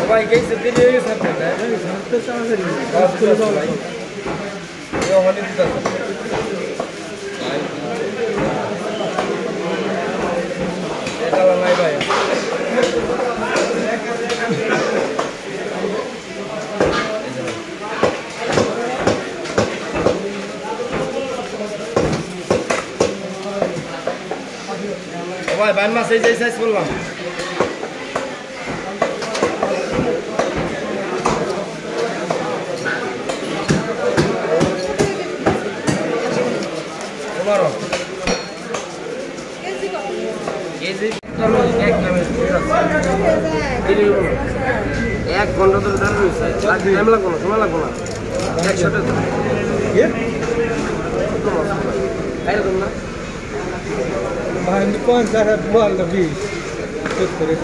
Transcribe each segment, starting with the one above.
भाई कैसे तेरे ये सब है तो चाहे भाई ये होने दे এটা নাই ভাই ভাই বান মাছ এই সাইজ করলাম एक घंटा तो टाइम लगो ना समय लगो ना 100 টাকা ना भाई कौन सा है बोल अभी कुछ करे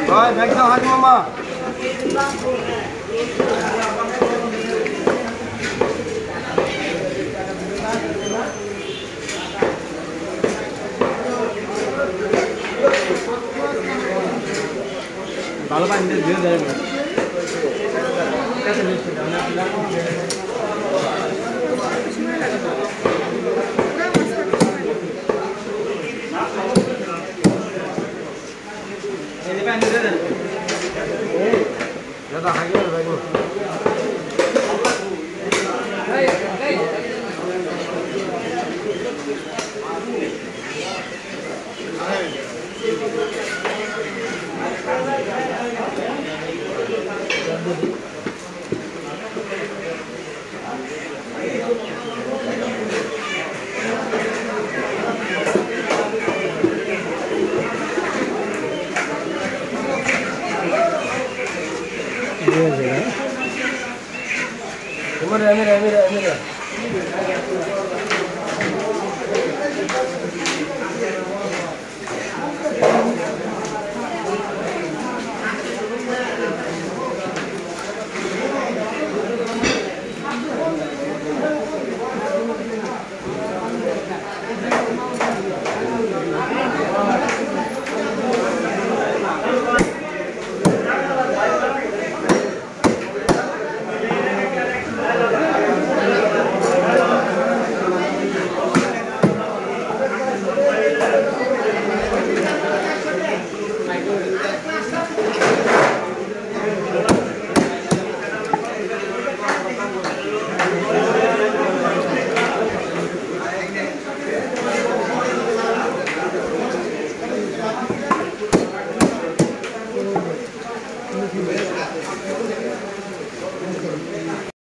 Rồi, đánh cho hai mama. Kalau pan dia dari mana? Ini pan dia dari. Ya dah hari ni bagus. Hey, hey. Mira.